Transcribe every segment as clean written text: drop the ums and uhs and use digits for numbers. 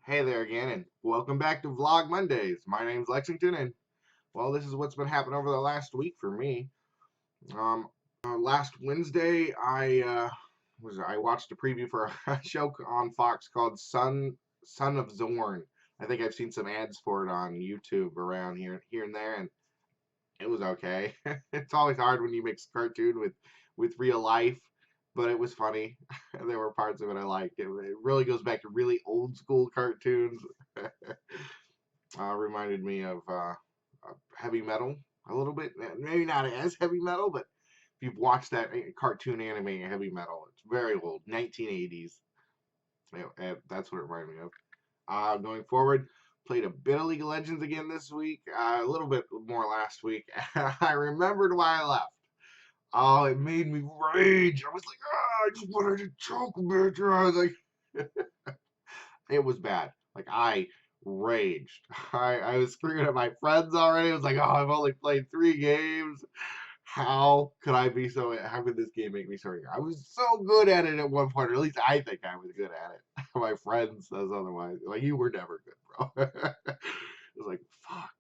Hey there again, and welcome back to Vlog Mondays. My name's Lexington, and well, this is what's been happening over the last week for me. Last Wednesday, I watched a preview for a show on Fox called Son of Zorn. I think I've seen some ads for it on YouTube around here and there, and it was okay. It's always hard when you mix cartoon with real life, but it was funny. There were parts of it I liked. It really goes back to really old school cartoons. Reminded me of heavy metal a little bit. Maybe not as heavy metal, but if you've watched that cartoon anime heavy metal, it's very old, 1980s. That's what it reminded me of. Going forward, played a bit of League of Legends again this week, a little bit more last week. I remembered why I left. Oh, it made me rage. I was like, I just wanted to choke a bitch. I was like, it was bad. Like I raged. I was screaming at my friends already. I was like, oh, I've only played 3 games. How could I be so? How could this game make me so angry? I was so good at it at one point, or at least I think I was good at it. My friend says otherwise. Like you were never good, bro. It was like fuck.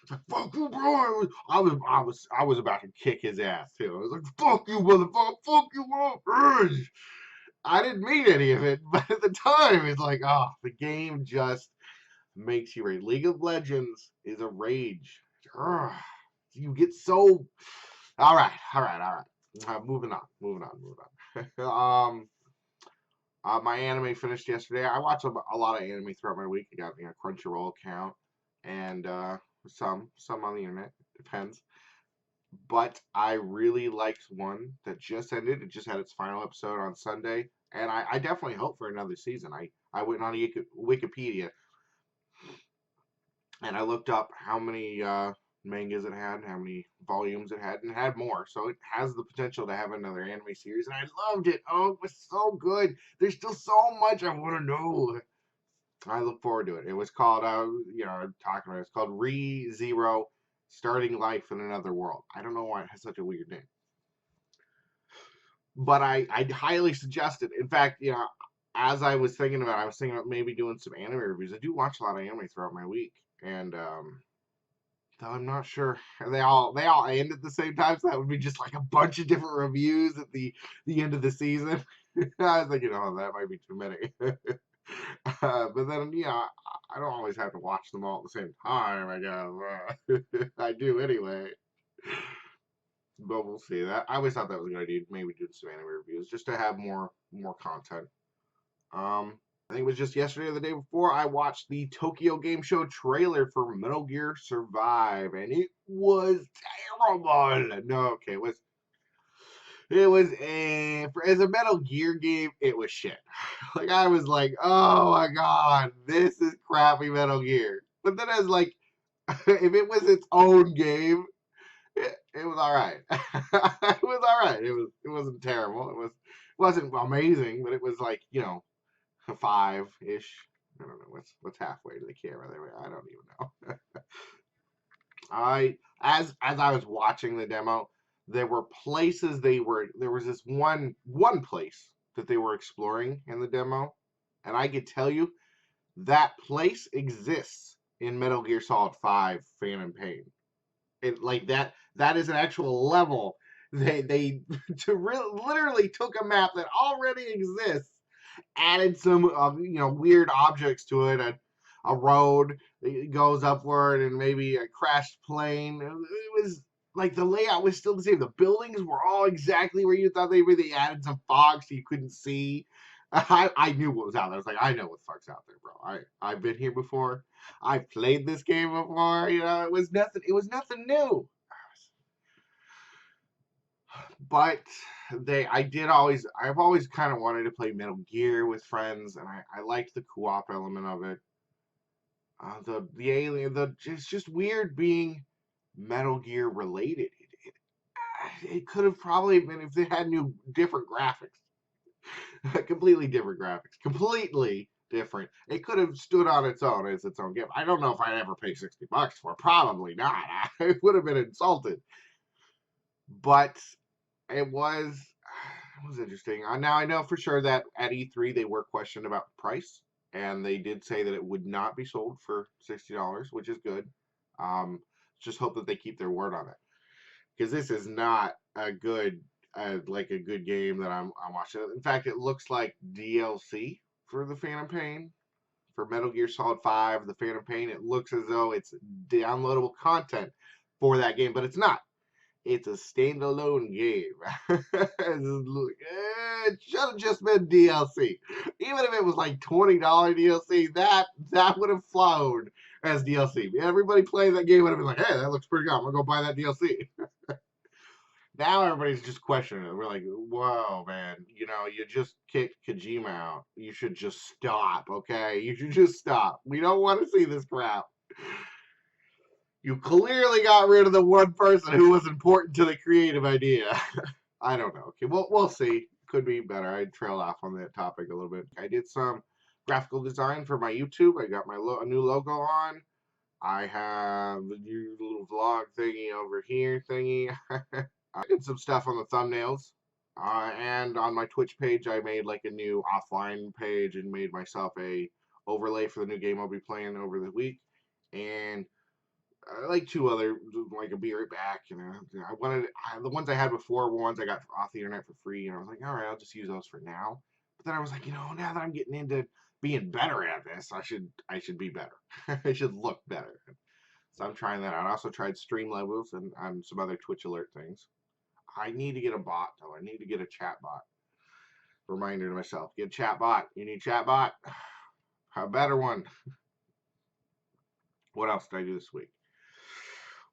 It's like fuck you, bro. I was about to kick his ass too. I was like fuck you, motherfucker. Fuck you, bro. I didn't mean any of it, but at the time, it's like, oh, the game just makes you rage. League of Legends is a rage. Ugh. You get so. All right. Moving on. My anime finished yesterday. I watch a lot of anime throughout my week. I got a Crunchyroll account and some on the internet. Depends. But I really liked one that just ended. It just had its final episode on Sunday, and I definitely hope for another season. I went on Wikipedia and I looked up how many mangas it had, how many volumes it had, and it had more. So it has the potential to have another anime series, and I loved it. Oh, it was so good. There's still so much I want to know. I look forward to it. It was called, talking about it. It's called Re Zero, Starting Life in Another World. I don't know why it has such a weird name, but I highly suggest it. In fact, as I was thinking about maybe doing some anime reviews. I do watch a lot of anime throughout my week, and though I'm not sure they all end at the same time, so that would be just like a bunch of different reviews at the end of the season. I was thinking, oh, that might be too many. But then, I don't always have to watch them all at the same time. I guess I do anyway. But we'll see. That I always thought that was a good idea. Maybe do some anime reviews just to have more content. I think it was just yesterday or the day before I watched the Tokyo Game Show trailer for Metal Gear Survive, and it was terrible. No, okay, it was as a Metal Gear game, it was shit. Like I was like, oh my god, this is crappy Metal Gear. But then as like, if it was its own game, it was all right. It was all right. It wasn't terrible. Wasn't amazing, but it was like a five ish. I don't know what's halfway to the camera there. I don't even know. As I was watching the demo, there were places there was this one place that they were exploring in the demo, and I could tell you that place exists in Metal Gear Solid 5 Phantom Pain. It like that is an actual level. They literally took a map that already exists, added some weird objects to it. A road that goes upward and maybe a crashed plane. It was like the layout was still the same. The buildings were all exactly where you thought they were. They added some fog so you couldn't see. I knew what was out there. I was like, I know what the fuck's out there, bro. I've been here before. I've played this game before. It was nothing. It was nothing new. But I've always kind of wanted to play Metal Gear with friends, and I liked the co-op element of it. The alien, it's just weird being Metal Gear related. It could have probably been if they had different graphics, completely different graphics, completely different. It could have stood on its own as its own game. I don't know if I'd ever pay $60 for it. Probably not. I would have been insulted. But it was interesting. Now I know for sure that at E3 they were questioned about price, and they did say that it would not be sold for $60, which is good. Just hope that they keep their word on it, because this is not a good like a good game that I'm watching. In fact, it looks like DLC for the Phantom Pain, for Metal Gear Solid 5, the Phantom Pain. It looks as though it's downloadable content for that game, but it's not. It's a standalone game. It should have just been DLC. Even if it was like $20 DLC, that would have flown as DLC. Everybody playing that game would have been like, hey, that looks pretty good. I'm gonna go buy that DLC. Now everybody's just questioning it. We're like, whoa, man, you just kicked Kojima out. You should just stop, okay? You should just stop. We don't want to see this crap. You clearly got rid of the one person who was important to the creative idea. I don't know. Okay, we'll see. Could be better. I trailed off on that topic a little bit. I did some graphical design for my YouTube. I got my a new logo on. I have a new little vlog thingy over here thingy. I did some stuff on the thumbnails. And on my Twitch page, I made like a new offline page and made myself a overlay for the new game I'll be playing over the week. And like two other, like a Be Right Back, I wanted the ones I had before were ones I got off the internet for free, and I was like, all right, I'll just use those for now. But then I was like, now that I'm getting into being better at this, I should be better. I should look better. So I'm trying that out. I also tried Streamlabs and some other Twitch alert things. I need to get a bot though. I need to get a chat bot. Reminder to myself: get a chat bot. You need a chat bot. A better one. What else did I do this week?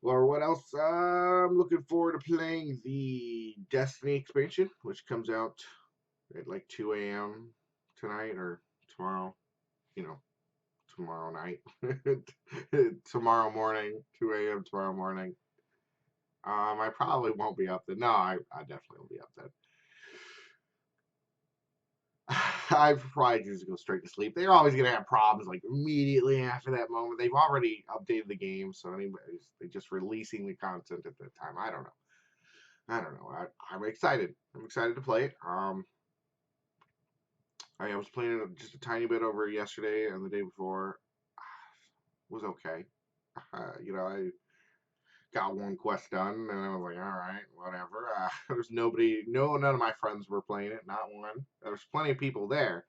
Or what else? I'm looking forward to playing the Destiny expansion, which comes out at like 2 a.m. tonight or tomorrow. Tomorrow night. Tomorrow morning, 2 a.m. tomorrow morning. I probably won't be up then. No, I definitely won't be up then. I probably just go straight to sleep. They're always gonna have problems like immediately after that moment. They've already updated the game, so they're just releasing the content at that time. I don't know. I'm excited. I'm excited to play it. I was playing it just a tiny bit over yesterday and the day before. It was okay. I got one quest done, and I was like, all right, whatever. There's none of my friends were playing it, not one. There was plenty of people there,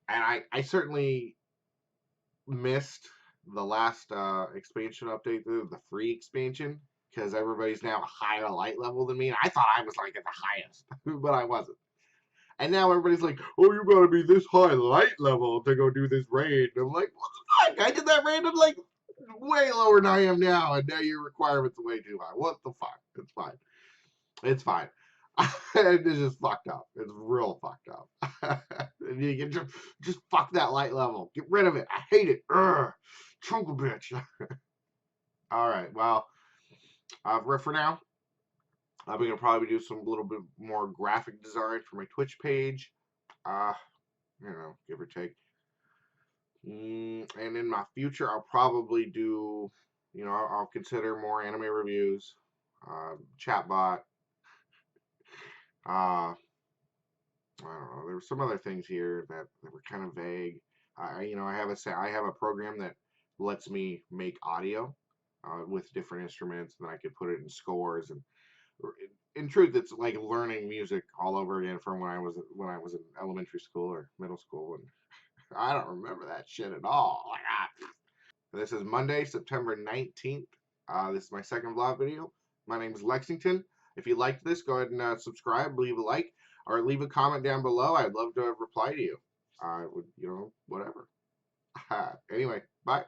and I certainly missed the last expansion update, the free expansion, because everybody's now a higher light level than me, and I thought I was like at the highest, but I wasn't. And now everybody's like, oh, you gotta be this high light level to go do this raid. And I'm like, what the fuck? I did that raid at like way lower than I am now, and now your requirements are way too high. What the fuck? It's fine. It's fine. It's just fucked up. It's real fucked up. You can just fuck that light level. Get rid of it. I hate it. Chunk of bitch. All right. Well, for now, I'm gonna probably do some little bit more graphic design for my Twitch page. Give or take. And in my future, I'll probably do, I'll consider more anime reviews, chatbot. I don't know. There were some other things here that were kind of vague. I have a program that lets me make audio with different instruments, and then I could put it in scores. And in truth, it's like learning music all over again from when I was in elementary school or middle school, and I don't remember that shit at all. This is Monday, September 19th. This is my second vlog video. My name is Lexington. If you liked this, go ahead and subscribe, leave a like, or leave a comment down below. I'd love to reply to you. Whatever. Anyway, bye.